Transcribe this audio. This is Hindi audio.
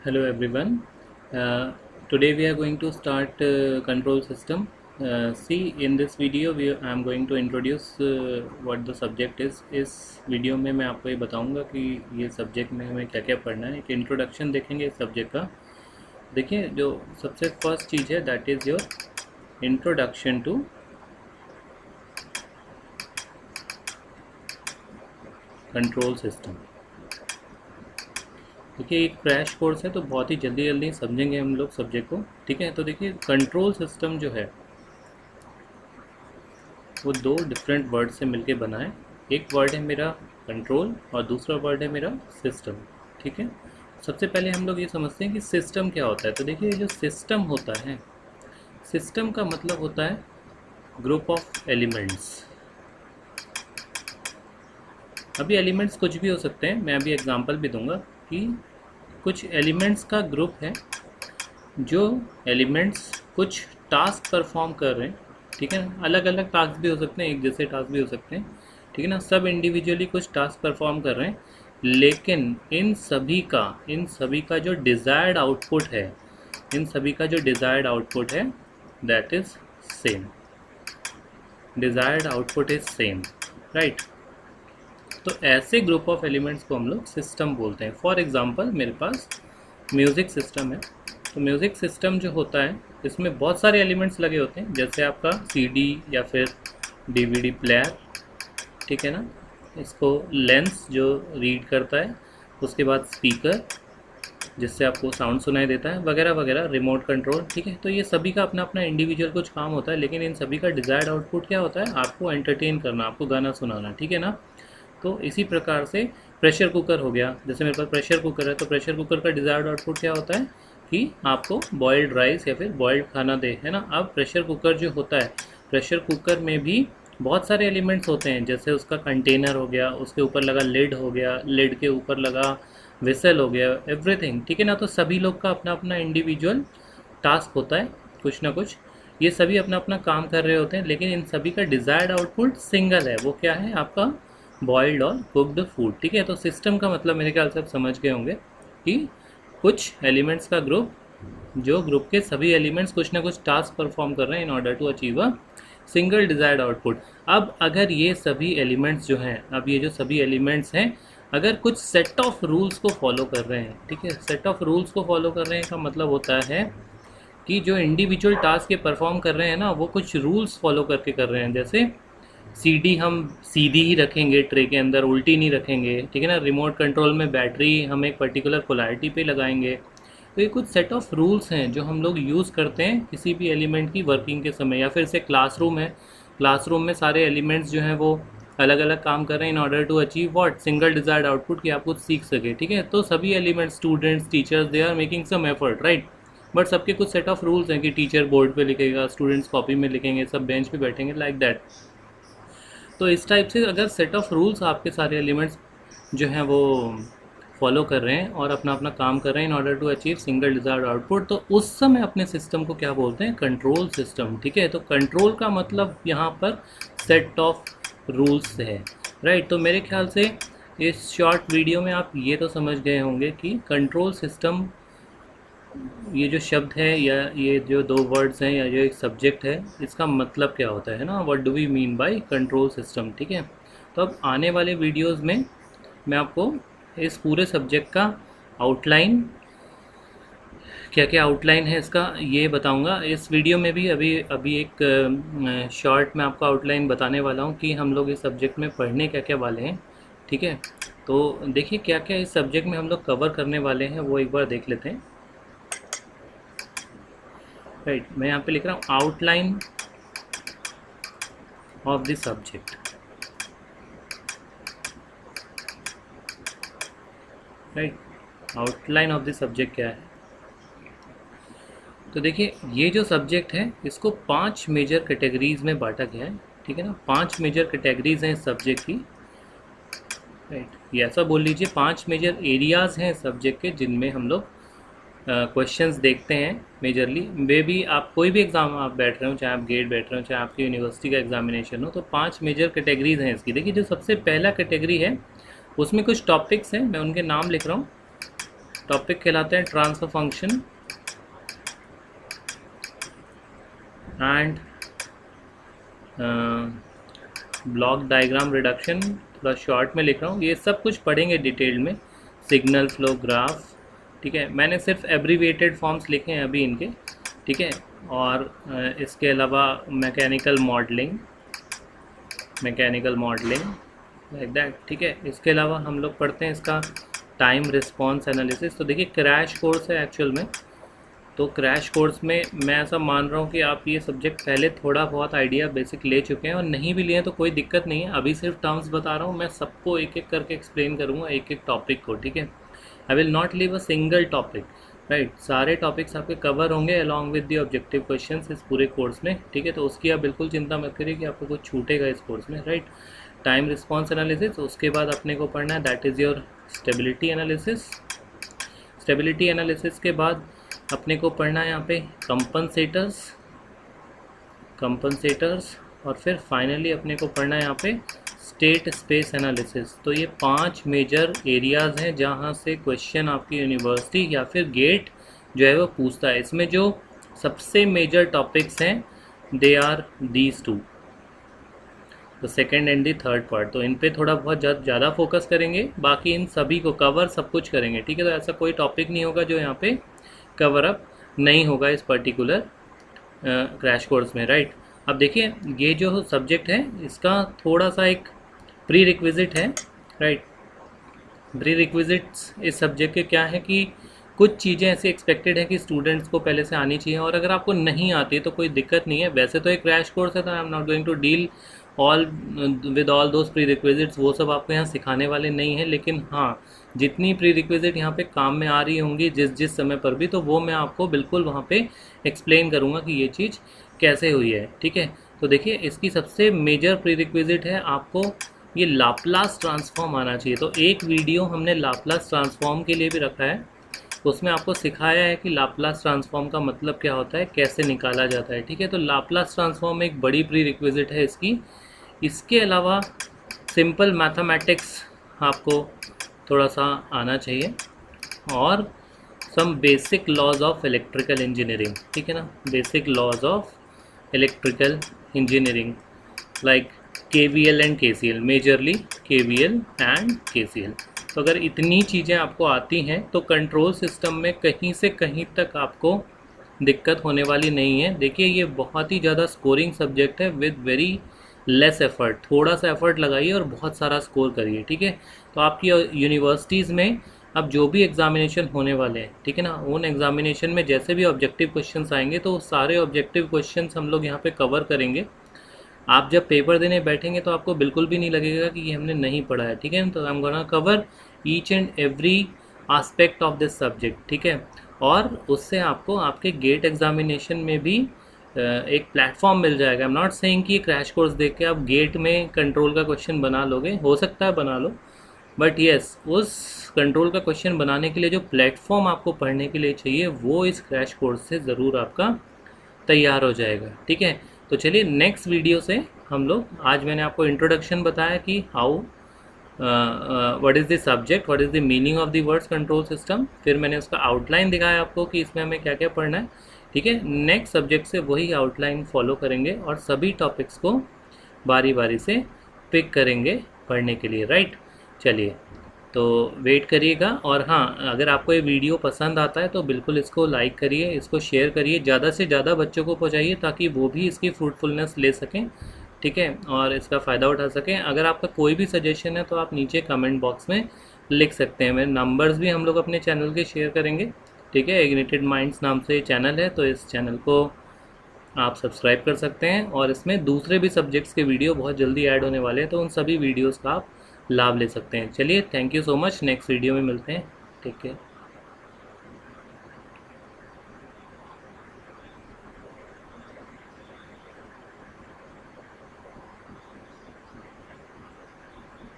Hello everyone. Today we are going to start control system. See, in this video I am going to introduce what the subject is. इस वीडियो में मैं आपको ये बताऊंगा कि ये सब्जेक्ट में हमें क्या क्या पढ़ना है। एक इंट्रोडक्शन देखेंगे इस सब्जेक्ट का। देखिए, जो सबसे फर्स्ट चीज़ है that is your introduction to control system. देखिए, एक क्रैश कोर्स है तो बहुत ही जल्दी जल्दी समझेंगे हम लोग सब्जेक्ट को। ठीक है, तो देखिए कंट्रोल सिस्टम जो है वो दो डिफरेंट वर्ड से मिलके बना है। एक वर्ड है मेरा कंट्रोल और दूसरा वर्ड है मेरा सिस्टम। ठीक है, सबसे पहले हम लोग ये समझते हैं कि सिस्टम क्या होता है। तो देखिए, जो सिस्टम होता है, सिस्टम का मतलब होता है ग्रुप ऑफ एलिमेंट्स। अभी एलिमेंट्स कुछ भी हो सकते हैं, मैं अभी एग्जांपल भी दूंगा कि कुछ एलिमेंट्स का ग्रुप है। जो एलिमेंट्स कुछ टास्क परफॉर्म कर रहे हैं, ठीक है ना, अलग अलग टास्क भी हो सकते हैं, एक जैसे टास्क भी हो सकते हैं, ठीक है ना, सब इंडिविजुअली कुछ टास्क परफॉर्म कर रहे हैं, लेकिन इन सभी का जो डिज़ायर्ड आउटपुट है, इन सभी का जो डिज़ायर्ड आउटपुट है that is same. Desired output is same, right. तो ऐसे ग्रुप ऑफ एलिमेंट्स को हम लोग सिस्टम बोलते हैं। फॉर एग्जांपल, मेरे पास म्यूज़िक सिस्टम है। तो म्यूज़िक सिस्टम जो होता है, इसमें बहुत सारे एलिमेंट्स लगे होते हैं, जैसे आपका सीडी या फिर डीवीडी प्लेयर, ठीक है ना, इसको लेंस जो रीड करता है, उसके बाद स्पीकर जिससे आपको साउंड सुनाई देता है, वगैरह वगैरह, रिमोट कंट्रोल। ठीक है, तो ये सभी का अपना अपना इंडिविजुअल कुछ काम होता है, लेकिन इन सभी का डिज़ायर्ड आउटपुट क्या होता है? आपको एंटरटेन करना, आपको गाना सुनाना, ठीक है ना। तो इसी प्रकार से प्रेशर कुकर हो गया, जैसे मेरे पास प्रेशर कुकर है, तो प्रेशर कुकर का डिज़ायर्ड आउटपुट क्या होता है कि आपको बॉयल्ड राइस या फिर बॉयल्ड खाना दे, है ना। अब प्रेशर कुकर जो होता है, प्रेशर कुकर में भी बहुत सारे एलिमेंट्स होते हैं, जैसे उसका कंटेनर हो गया, उसके ऊपर लगा लिड हो गया, लिड के ऊपर लगा विसल हो गया, एवरीथिंग, ठीक है ना। तो सभी लोग का अपना अपना इंडिविजुअल टास्क होता है, कुछ ना कुछ। ये सभी अपना अपना काम कर रहे होते हैं, लेकिन इन सभी का डिज़ायर्ड आउटपुट सिंगल है। वो क्या है? आपका बॉइल्ड और कुक्ड फूड। ठीक है, तो सिस्टम का मतलब मेरे ख्याल से आप समझ गए होंगे कि कुछ एलिमेंट्स का ग्रुप, जो ग्रुप के सभी एलिमेंट्स कुछ ना कुछ टास्क परफॉर्म कर रहे हैं in order to achieve a single desired output. अब अगर ये सभी एलिमेंट्स जो हैं, अब ये जो सभी एलिमेंट्स हैं, अगर कुछ सेट ऑफ रूल्स को फॉलो कर रहे हैं, ठीक है, सेट ऑफ रूल्स को फॉलो कर रहे हैं का मतलब होता है कि जो इंडिविजुअल टास्क ये परफॉर्म कर रहे हैं ना, वो कुछ रूल्स फॉलो करके कर रहे हैं। जैसे सीडी हम सीधी ही रखेंगे ट्रे के अंदर, उल्टी नहीं रखेंगे, ठीक है ना। रिमोट कंट्रोल में बैटरी हम एक पर्टिकुलर पोलैरिटी पे लगाएंगे। तो ये कुछ सेट ऑफ रूल्स हैं जो हम लोग यूज़ करते हैं किसी भी एलिमेंट की वर्किंग के समय। या फिर से क्लासरूम है, क्लासरूम में सारे एलिमेंट्स जो हैं वो अलग अलग काम कर रहे हैं in order to achieve what? Single desired output, कि आप कुछ सीख सके, ठीक है। तो सभी elements, students, teachers, they are making some effort, right. But सबके कुछ सेट ऑफ रूल्स हैं कि टीचर बोर्ड पे लिखेगा, स्टूडेंट्स कॉपी में लिखेंगे, सब बेंच पे बैठेंगे, लाइक दैट। तो इस टाइप से अगर सेट ऑफ रूल्स आपके सारे एलिमेंट्स जो हैं वो फॉलो कर रहे हैं और अपना अपना काम कर रहे हैं in order to achieve single desired output, तो उस समय अपने सिस्टम को क्या बोलते हैं? Control system. ठीक है, तो कंट्रोल का मतलब यहाँ पर सेट ऑफ रूल्स है, राइट। तो मेरे ख्याल से इस शॉर्ट वीडियो में आप ये तो समझ गए होंगे कि कंट्रोल सिस्टम, ये जो शब्द है या ये जो दो वर्ड्स हैं या जो एक सब्जेक्ट है, इसका मतलब क्या होता है ना, what do we mean by control system. ठीक है, तो अब आने वाले वीडियोस में मैं आपको इस पूरे सब्जेक्ट का आउटलाइन, क्या क्या आउटलाइन है इसका, ये बताऊंगा इस वीडियो में भी। अभी अभी एक शॉर्ट में आपको आउटलाइन बताने वाला हूँ कि हम लोग इस सब्जेक्ट में पढ़ने क्या क्या वाले हैं। ठीक है, तो देखिए क्या क्या इस सब्जेक्ट में हम लोग कवर करने वाले हैं वो एक बार देख लेते हैं। राइट, मैं यहाँ पे लिख रहा हूँ outline of the subject. Right, outline of the subject क्या है? तो देखिए, ये जो सब्जेक्ट है इसको 5 मेजर कैटेगरीज में बांटा गया है, ठीक है ना। 5 मेजर कैटेगरीज हैं इस सब्जेक्ट की, राइट। ये ऐसा बोल लीजिए, 5 मेजर एरियाज़ हैं इस सब्जेक्ट के जिनमें हम लोग क्वेश्चंस देखते हैं मेजरली। वे भी आप कोई भी एग्ज़ाम आप बैठ रहे हो, चाहे आप गेट बैठ रहे हो, चाहे आपकी यूनिवर्सिटी का एग्जामिनेशन हो, तो 5 मेजर कैटेगरीज हैं इसकी। देखिए, जो सबसे पहला कैटेगरी है उसमें कुछ टॉपिक्स हैं, मैं उनके नाम लिख रहा हूँ। टॉपिक कहलाते हैं transfer function and block diagram reduction, थोड़ा शॉर्ट में लिख रहा हूँ, ये सब कुछ पढ़ेंगे डिटेल में, सिग्नल फ्लो ग्राफ, ठीक है। मैंने सिर्फ एब्रीविएटेड फॉर्म्स लिखे हैं अभी इनके, ठीक है। और इसके अलावा मैकेनिकल मॉडलिंग लाइक दैट, ठीक है। इसके अलावा हम लोग पढ़ते हैं इसका टाइम रिस्पॉन्स एनालिसिस। तो देखिए क्रैश कोर्स है एक्चुअल में, तो क्रैश कोर्स में मैं ऐसा मान रहा हूँ कि आप ये सब्जेक्ट पहले थोड़ा बहुत आइडिया बेसिक ले चुके हैं, और नहीं भी लिए तो कोई दिक्कत नहीं है। अभी सिर्फ टर्म्स बता रहा हूँ, मैं सबको एक एक करके एक्सप्लेन करूँगा, एक एक टॉपिक को, ठीक है। I will not leave a single topic, right. सारे टॉपिक्स आपके कवर होंगे along with the objective questions इस पूरे कोर्स में, ठीक है। तो उसकी आप बिल्कुल चिंता मत करिए कि आपको कुछ छूटेगा इस कोर्स में, राइट। टाइम रिस्पॉन्स एनालिसिस, उसके बाद अपने को पढ़ना है that is your stability analysis. Stability analysis के बाद अपने को पढ़ना है यहाँ पे कंपनसेटर्स, और फिर फाइनली अपने को पढ़ना है यहाँ पे स्टेट स्पेस एनालिसिस। तो ये 5 मेजर एरियाज़ हैं जहाँ से क्वेश्चन आपकी यूनिवर्सिटी या फिर गेट जो है वो पूछता है। इसमें जो सबसे मेजर टॉपिक्स हैं दे आर दीज टू, तो second and the third part. तो इन पे थोड़ा बहुत ज़्यादा फोकस करेंगे, बाकी इन सभी को कवर सब कुछ करेंगे, ठीक है। तो ऐसा कोई टॉपिक नहीं होगा जो यहाँ पे कवर अप नहीं होगा इस पर्टिकुलर क्रैश कोर्स में, राइट। अब देखिए ये जो सब्जेक्ट है इसका थोड़ा सा एक प्री रिक्विजिट है, राइट। प्री रिक्विजिट्स इस सब्जेक्ट के क्या है कि कुछ चीज़ें ऐसी एक्सपेक्टेड है कि स्टूडेंट्स को पहले से आनी चाहिए, और अगर आपको नहीं आती तो कोई दिक्कत नहीं है। वैसे तो एक क्रैश कोर्स है, तो I am not going to deal with all those prerequisites, वो सब आपको यहाँ सिखाने वाले नहीं हैं। लेकिन हाँ, जितनी प्री रिक्विजिट यहाँ पे काम में आ रही होंगी जिस समय पर भी, तो वो मैं आपको बिल्कुल वहाँ पे एक्सप्लेन करूँगा कि ये चीज़ कैसे हुई है, ठीक है। तो देखिए इसकी सबसे मेजर प्री रिक्विजिट है आपको ये लाप्लास ट्रांसफॉर्म आना चाहिए। तो एक वीडियो हमने लाप्लास ट्रांसफॉर्म के लिए भी रखा है, तो उसमें आपको सिखाया है कि लाप्लास ट्रांसफॉर्म का मतलब क्या होता है, कैसे निकाला जाता है, ठीक है। तो लाप्लास ट्रांसफॉर्म एक बड़ी प्री रिक्विजिट है इसकी। इसके अलावा सिंपल मैथमेटिक्स आपको थोड़ा सा आना चाहिए, और some basic laws of electrical engineering, ठीक है ना। Basic laws of electrical engineering like KVL and KCL, majorly KVL and KCL। तो अगर इतनी चीज़ें आपको आती हैं तो कंट्रोल सिस्टम में कहीं से कहीं तक आपको दिक्कत होने वाली नहीं है। देखिए ये बहुत ही ज़्यादा स्कोरिंग सब्जेक्ट है विद वेरी लेस एफर्ट, थोड़ा सा एफर्ट लगाइए और बहुत सारा स्कोर करिए, ठीक है। तो आपकी यूनिवर्सिटीज़ में अब जो भी एग्जामिनेशन होने वाले हैं, ठीक है ना, उन एग्जामिनेशन में जैसे भी ऑब्जेक्टिव क्वेश्चंस आएंगे तो सारे ऑब्जेक्टिव क्वेश्चंस हम लोग यहाँ पे कवर करेंगे। आप जब पेपर देने बैठेंगे तो आपको बिल्कुल भी नहीं लगेगा कि ये हमने नहीं पढ़ा है, ठीक है। तो I am gonna cover each and every aspect of this subject, ठीक है। और उससे आपको आपके गेट एग्जामिनेशन में भी एक प्लेटफॉर्म मिल जाएगा। आई एम नॉट सेइंग कि क्रैश कोर्स देख के आप गेट में कंट्रोल का क्वेश्चन बना लोगे, हो सकता है बना लो, बट येस उस कंट्रोल का क्वेश्चन बनाने के लिए जो प्लेटफॉर्म आपको पढ़ने के लिए चाहिए वो इस क्रैश कोर्स से ज़रूर आपका तैयार हो जाएगा, ठीक है। तो चलिए नेक्स्ट वीडियो से हम लोग, आज मैंने आपको इंट्रोडक्शन बताया कि how what is the subject, what is the meaning of the words control system, फिर मैंने उसका आउटलाइन दिखाया आपको कि इसमें हमें क्या क्या पढ़ना है, ठीक है। नेक्स्ट सब्जेक्ट से वही आउटलाइन फॉलो करेंगे और सभी टॉपिक्स को बारी बारी से पिक करेंगे पढ़ने के लिए, राइट। चलिए तो वेट करिएगा, और हाँ अगर आपको ये वीडियो पसंद आता है तो बिल्कुल इसको लाइक करिए, इसको शेयर करिए, ज़्यादा से ज़्यादा बच्चों को पहुँचाइए ताकि वो भी इसकी फ्रूटफुलनेस ले सकें, ठीक है, और इसका फ़ायदा उठा सकें। अगर आपका कोई भी सजेशन है तो आप नीचे कमेंट बॉक्स में लिख सकते हैं। मेरे नंबर्स भी हम लोग अपने चैनल के शेयर करेंगे, ठीक है। इग्निटेड माइंड्स नाम से चैनल है, तो इस चैनल को आप सब्सक्राइब कर सकते हैं, और इसमें दूसरे भी सब्जेक्ट्स के वीडियो बहुत जल्दी ऐड होने वाले हैं, तो उन सभी वीडियोज़ का आप लाभ ले सकते हैं। चलिए thank you so much, next video में मिलते हैं, टेक केयर।